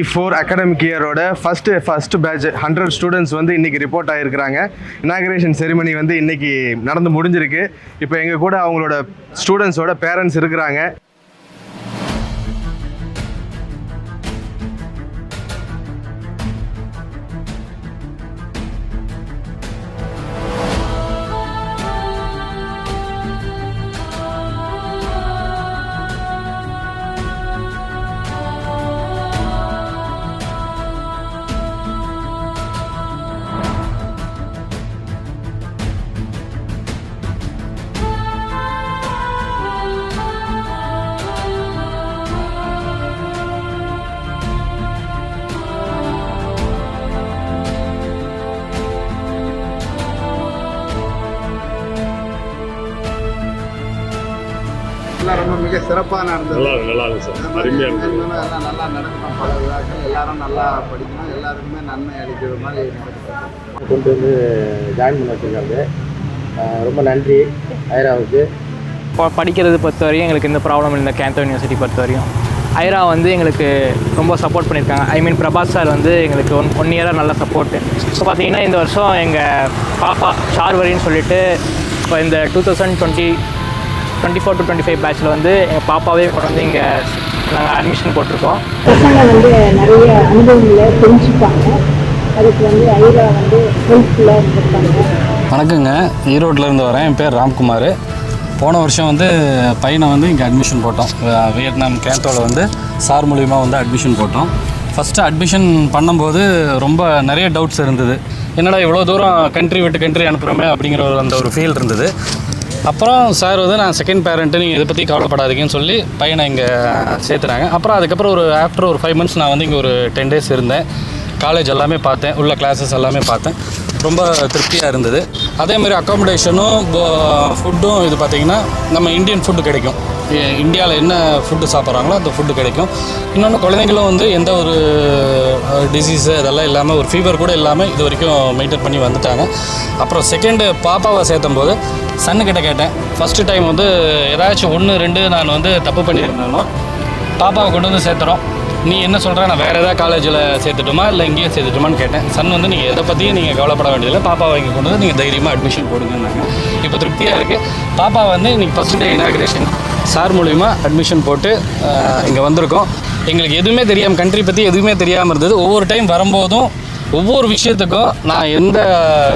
4 academic இயரோட first batch 100 students வந்து இன்றைக்கி report ஆகியிருக்கிறாங்க. Inauguration ceremony வந்து இன்றைக்கி நடந்து முடிஞ்சிருக்கு. இப்போ எங்கள் கூட அவங்களோட ஸ்டூடெண்ட்ஸோட பேரண்ட்ஸ் இருக்கிறாங்க. ரொம்ப மிக சிறப்பாக நடந்தது. நல்லா இருக்கு சார். அருமையாக இருந்தது. எல்லாம் நல்லா நடக்கணும். பல விழாக்கள் எல்லாரும் நல்லா படிக்கணும், எல்லாருக்குமே நன்மை அளிக்கிற மாதிரி நடக்கும். கொண்டு வந்து ஜாயின் பண்ண வச்சுருக்காங்க. ரொம்ப நன்றி ஐராவுக்கு. படிக்கிறது பொறுத்த வரையும் எங்களுக்கு இந்த ப்ராப்ளம் இல்லை. கேந்தோ யூனிவர்சிட்டி பொறுத்த வரையும் ஐரா வந்து எங்களுக்கு ரொம்ப சப்போர்ட் பண்ணியிருக்காங்க. பிரபாஸ் சார் வந்து எங்களுக்கு ஒன் இயராக நல்ல சப்போர்ட்டு. ஸோ பார்த்தீங்கன்னா இந்த வருஷம் எங்கள் பாப்பா ஷார்வரின்னு சொல்லிட்டு இப்போ இந்த 2024 to 25 பேட்சில் வந்து எங்கள் பாப்பாவே கொண்டு வந்து இங்கே நாங்கள் அட்மிஷன் போட்டிருக்கோம். பசங்க வந்து நிறைய அனுபவங்களை தெரிஞ்சுப்பாங்க. அதுக்கு வந்து ஐரா வந்து ஹெல்ப்ஃபுல்லாக இருந்திருக்காங்க. வணக்கங்க, ஈரோட்டிலேருந்து வரேன். என் பேர் ராம்குமார். போன வருஷம் வந்து பையனை வந்து இங்கே அட்மிஷன் போட்டோம். வியட்நாம் கேந்தோவில் வந்து சார் மூலிமா வந்து அட்மிஷன் போட்டோம். ஃபஸ்ட்டு அட்மிஷன் பண்ணும்போது ரொம்ப நிறைய டவுட்ஸ் இருந்தது. என்னடா இவ்வளோ தூரம் கண்ட்ரி விட்டு கண்ட்ரி அனுப்புகிறோமே அப்படிங்கிற அந்த ஒரு ஃபீல் இருந்தது. அப்புறம் சார் வந்து நான் செகண்ட் பேரண்ட்டு, நீங்கள் இதை பற்றி கவலைப்படாதீங்கன்னு சொல்லி பையனை இங்கே சேர்த்துறாங்க. அப்புறம் அதுக்கப்புறம் ஆஃப்டர் ஒரு 5 months நான் வந்து இங்கே ஒரு 10 days இருந்தேன். காலேஜ் எல்லாமே பார்த்தேன், உள்ள கிளாஸஸ் எல்லாமே பார்த்தேன். ரொம்ப திருப்தியாக இருந்தது. அதேமாதிரி அக்காமடேஷனும் ஃபுட்டும் இது பார்த்திங்கன்னா நம்ம இந்தியன் ஃபுட்டு கிடைக்கும். இந்தியாவில் என்ன ஃபுட்டு சாப்பிட்றாங்களோ அந்த ஃபுட்டு கிடைக்கும். இன்னொன்று குழந்தைங்களும் வந்து எந்த ஒரு டிசீஸு அதெல்லாம் இல்லாமல், ஒரு ஃபீவர் கூட இல்லாமல் இது வரைக்கும் மெயின்டைன் பண்ணி வந்துட்டாங்க. அப்புறம் செகண்டு பாப்பாவை சேர்த்தும் போது சன்னுக்கிட்ட கேட்டேன். ஃபஸ்ட்டு டைம் வந்து ஏதாச்சும் 1, 2 நான் வந்து தப்பு பண்ணியிருந்தாலும் பாப்பாவை கொண்டு வந்து சேர்த்துறோம், நீ என்ன சொல்கிற, நான் வேறு ஏதாவது காலேஜில் சேர்த்துட்டுமா இல்லை இங்கேயே சேர்த்துட்டுமான்னு கேட்டேன். சன் வந்து நீங்கள் எதை பற்றியும் நீங்கள் கவலைப்பட வேண்டியதில்லை, பாப்பாவை இங்கே கொண்டு வந்து நீங்கள் தைரியமாக அட்மிஷன் போடுங்கன்னாங்க. இப்போ திருப்தியாக இருக்குது. பாப்பா வந்து இன்றைக்கி ஃபஸ்ட் டே இனாகிரேஷன் சார் மூலிமா அட்மிஷன் போட்டு இங்கே வந்திருக்கோம். எங்களுக்கு எதுவுமே தெரியாமல், கண்ட்ரி பற்றி எதுவுமே தெரியாமல் இருந்தது. ஒவ்வொரு டைம் வரும்போதும் ஒவ்வொரு விஷயத்துக்கும் நான் எந்த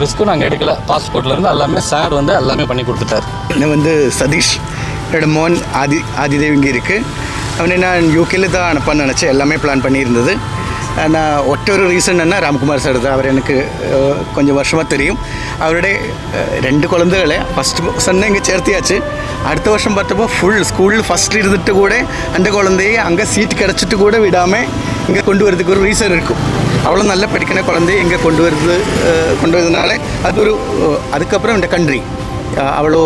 ரிஸ்க்கும் நாங்கள் எடுக்கலை. பாஸ்போர்ட்லேருந்து எல்லாமே சார் வந்து எல்லாமே பண்ணி கொடுத்துட்டார். நான் வந்து சதீஷ், என்னோட மோன் ஆதிதேவ் இங்கே இருக்குது. அவனை நான் யூகேல தான் அனுப்பான்னு நினச்சேன். எல்லாமே பிளான் பண்ணியிருந்தது. நான் ஒற்ற ரீசன் என்ன, ராம்குமார் சார் தான். அவர் எனக்கு கொஞ்சம் வருஷமாக தெரியும். அவருடைய 2 குழந்தைகளை ஃபஸ்ட்டு சொன்ன இங்கே சேர்த்தியாச்சு. அடுத்த வருஷம் பார்த்தப்போ ஃபுல் ஸ்கூலில் ஃபஸ்ட்டில் இருந்துட்டு கூட அந்த குழந்தைய அங்கே சீட் கிடச்சிட்டு கூட விடாமல் இங்கே கொண்டு வரதுக்கு ஒரு ரீசன் இருக்கும். அவ்வளோ நல்லா படிக்கிற குழந்தைய இங்கே கொண்டு வரதுனால அது ஒரு அதுக்கப்புறம் இந்த கண்ட்ரி அவ்வளோ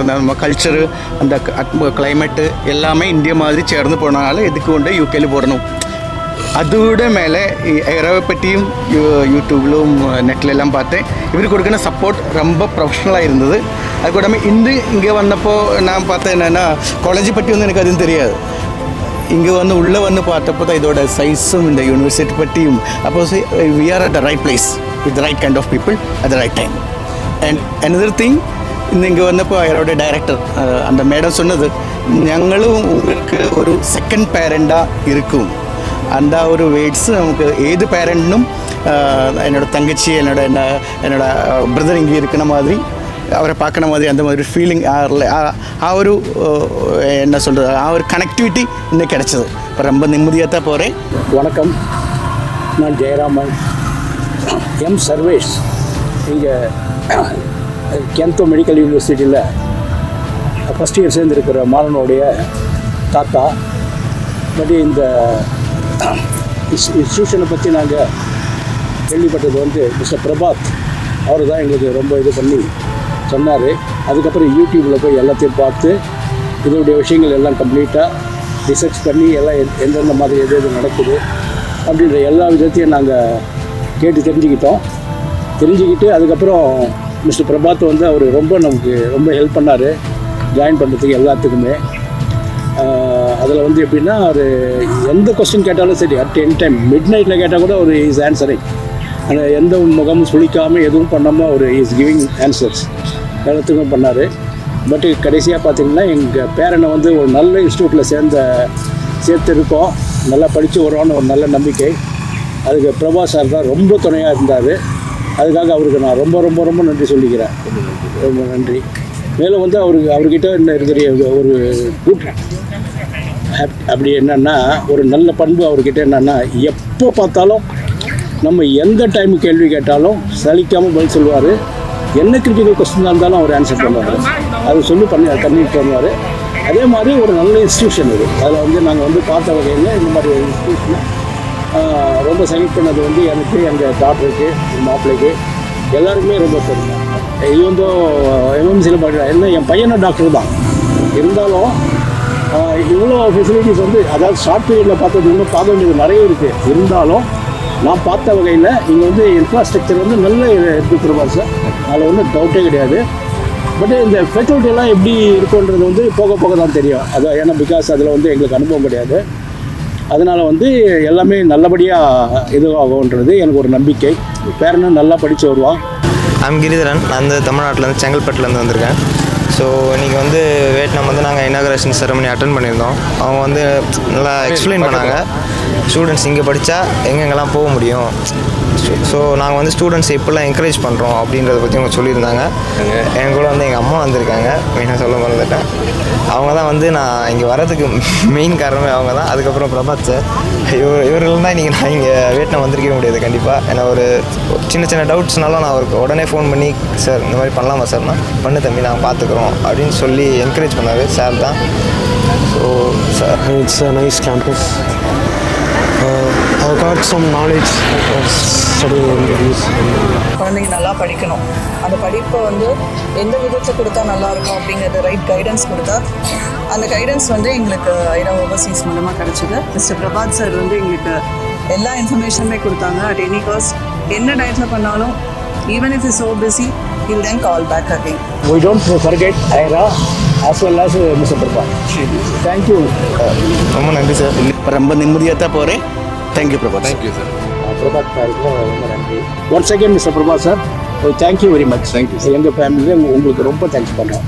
நம்ம கல்ச்சரு, அந்த கிளைமேட்டு எல்லாமே இந்தியா மாதிரி சேர்ந்து போனாலும் எதுக்கு கொண்டு யூகேல போடணும். அதோட மேலே ஐராவை பற்றியும் யூடியூப்லும் நெட்லெல்லாம் பார்த்தேன். இவர் கொடுக்குற சப்போர்ட் ரொம்ப ப்ரொஃபஷ்னலாக இருந்தது. அது கூட இங்கே வந்தப்போ நான் பார்த்தேன் என்னென்னா, காலேஜை பற்றி வந்து எனக்கு அதுவும் தெரியாது. இங்கே வந்து உள்ளே வந்து பார்த்தப்போ தான் இதோட சைஸும் இந்த யூனிவர்சிட்டி பற்றியும் அப்போ we are at the right place with the right kind of people at the right time. And another thing, இங்கே வந்தப்போ அவரோட டைரக்டர் அந்த மேடம் சொன்னது, ഞങ്ങളും உங்களுக்கு ஒரு செகண்ட் பேரண்டாக இருக்கும். அந்த ஒரு வேர்ட்ஸ் நமக்கு ஏது பேரண்ட்னும் என்னோட தங்கச்சி, என்னோட பிரதர் இங்கே இருக்கிற மாதிரி, அவரை பார்க்குற மாதிரி அந்த மாதிரி ஃபீலிங் ஒரு என்ன சொல்கிறது, ஒரு கனெக்டிவிட்டி இன்னும் கிடச்சிது. இப்போ ரொம்ப நிம்மதியாக தான் போகிறேன். வணக்கம், நான் ஜெயராமன். எம் சர்வேஷ் இங்கே கேந்தோ மெடிக்கல் யூனிவர்சிட்டியில் ஃபஸ்ட் இயர் சேர்ந்துருக்கிற மாணவனுடைய தாத்தா. பட் இந்த இன்ஸ்டியூஷனை பற்றி நாங்கள் கேள்விப்பட்டது வந்து மிஸ்டர் பிரபாத் அவர் தான் எங்களுக்கு ரொம்ப இது பண்ணி சொன்னார். அதுக்கப்புறம் யூடியூப்பில் போய் எல்லாத்தையும் பார்த்து இதோடைய விஷயங்கள் எல்லாம் கம்ப்ளீட்டாக ரிசர்ச் பண்ணி எல்லாம் எந்தெந்த மாதிரி எது நடக்குது அப்படின்ற எல்லா விதத்தையும் நாங்கள் கேட்டு தெரிஞ்சுக்கிட்டு அதுக்கப்புறம் மிஸ்டர் பிரபாத் வந்து அவர் நமக்கு ரொம்ப ஹெல்ப் பண்ணார் ஜாயின் பண்ணுறதுக்கு எல்லாத்துக்குமே. அதில் வந்து எப்படின்னா ஒரு எந்த கொஸ்டின் கேட்டாலும் சரி அட் எனி டைம் மிட் நைட்டில் கேட்டால் கூட ஒரு இஸ் ஆன்சரிங். அந்த எந்த முகமும் சுளிக்காமல் எதுவும் பண்ணாமல் ஒரு இஸ் கிவிங் ஆன்சர்ஸ் எல்லாத்துக்கும் பண்ணார். பட்டு கடைசியாக பார்த்திங்கன்னா எங்கள் பேரனை வந்து ஒரு நல்ல இன்ஸ்டியூட்டில் சேர்த்துருக்கோம், நல்லா படித்து வருவான்னு ஒரு நல்ல நம்பிக்கை. அதுக்கு பிரபா சார் தான் ரொம்ப துணையாக இருந்தார். அதுக்காக அவருக்கு நான் ரொம்ப ரொம்ப ரொம்ப நன்றி சொல்லிக்கிறேன். ரொம்ப நன்றி. மேலும் வந்து அவர்கிட்ட என்ன இருக்கிற ஒரு குட் அப்படி என்னென்னா ஒரு நல்ல பண்பு அவர்கிட்ட என்னென்னா எப்போ பார்த்தாலும் நம்ம எந்த டைம் கேள்வி கேட்டாலும் சலிக்காமல் பதில் சொல்லுவார். என்ன கிரிட்டிக்கல் கொஸ்டினாக இருந்தாலும் அவர் ஆன்சர் பண்ணுவார். அது பண்ணிட்டு பண்ணுவார். அதே மாதிரி ஒரு நல்ல இன்ஸ்டியூஷன் இது. அதில் வந்து நாங்கள் வந்து பார்த்த வகையில் இந்த மாதிரி ஒரு இன்ஸ்டியூஷனை ரொம்ப செலக்ட் பண்ணது வந்து எனக்கு, எங்கள் டாக்டருக்கு, மாப்பிள்ளைக்கு எல்லாருக்குமே ரொம்ப பெருமை. வந்து எம்எம்சியில் படிக்கிறேன், என்ன என் பையனும் டாக்டர் தான். இருந்தாலும் இவ்வளோ ஃபெசிலிட்டிஸ் வந்து அதாவது ஷார்ட் பீரியடில் பார்த்தது இன்னும் பார்க்க வேண்டியது நிறைய இருக்குது. இருந்தாலும் நான் பார்த்த வகையில் இங்கே வந்து இன்ஃப்ராஸ்ட்ரக்சர் வந்து நல்ல எடுத்துருப்பார் சார், அதில் ஒன்றும் டவுட்டே கிடையாது. பட் இந்த ஃபேக்கல்ட்டியெல்லாம் எப்படி இருக்குன்றது வந்து போக போக தான் தெரியும். அது ஏன்னா பிகாஸ் அதில் வந்து எங்களுக்கு அனுபவம் கிடையாது. அதனால் வந்து எல்லாமே நல்லபடியாக இதுவாகும்ன்றது எனக்கு ஒரு நம்பிக்கை. பேரனும் நல்லா படித்து வருவான். ஐம் கிரிதரன். நான் வந்து தமிழ்நாட்டிலேருந்து செங்கல்பட்டுலேருந்து வந்திருக்கேன். ஸோ இன்றைக்கி வந்து வியட்நாம் வந்து நாங்கள் இனாகரேஷன் செரமனி அட்டன் பண்ணியிருந்தோம். அவங்க வந்து நல்லா எக்ஸ்பிளைன் பண்ணாங்க, ஸ்டூடெண்ட்ஸ் இங்கே படித்தா எங்கெங்கெல்லாம் போக முடியும், ஸோ நாங்கள் வந்து ஸ்டூடெண்ட்ஸ் எப்படிலாம் என்கரேஜ் பண்ணுறோம் அப்படின்றத பற்றி அவங்க சொல்லியிருந்தாங்க. என் கூட வந்து எங்கள் அம்மா வந்திருக்காங்க, மெயினாக சொல்ல மறந்துட்டேன். அவங்க தான் வந்து நான் இங்கே வரதுக்கு மெயின் காரணமே அவங்க தான். அதுக்கப்புறம் பிரபாத் சார், இவர்கள் தான் இன்றைக்கி நான் இங்கே வியட்நாம் வந்திருக்கவே முடியாது கண்டிப்பாக. ஏன்னா ஒரு சின்ன சின்ன டவுட்ஸ்னாலும் நான் அவருக்கு உடனே ஃபோன் பண்ணி சார் இந்த மாதிரி பண்ணலாமா சார்னா, பண்ணு தம்பி நாங்கள் பார்த்துக்குறோம் அப்படின்னு சொல்லி என்கரேஜ் பண்ணார் சார் தான். So sir it's a nice campus. I got some knowledge of studying English. குழந்தைங்க நல்லா படிக்கணும், அந்த படிப்பை வந்து எந்த விதத்தில் கொடுத்தா நல்லாயிருக்கும் அப்படிங்கிறது ரைட் கைடன்ஸ் கொடுத்தா, அந்த கைடன்ஸ் வந்து எங்களுக்கு ஐரா ஓவர்சீஸ் மூலமாக கிடச்சிது. மிஸ்டர் பிரபாத் சார் வந்து எங்களுக்கு எல்லா இன்ஃபர்மேஷனுமே கொடுத்தாங்க. அட் எனி காஸ்ட் என்ன டயத்தில் பண்ணாலும், even if is so busy, he will then call back again. We don't forget IRA as well as Mr. Prabhat. Thank you. ரொம்ப நன்றி சார். இப்போ ரொம்ப நிம்மதியாக தான் போகிறேன். Thank you Prabhat. Thank you sir. Prabhat சாருக்கு ரொம்ப நன்றி. Once again mister Prabhat sir, thank you very much. Thank you. எங்கள் ஃபேமிலியில் உங்களுக்கு ரொம்ப தேங்க்ஸ் பண்ணுறோம்.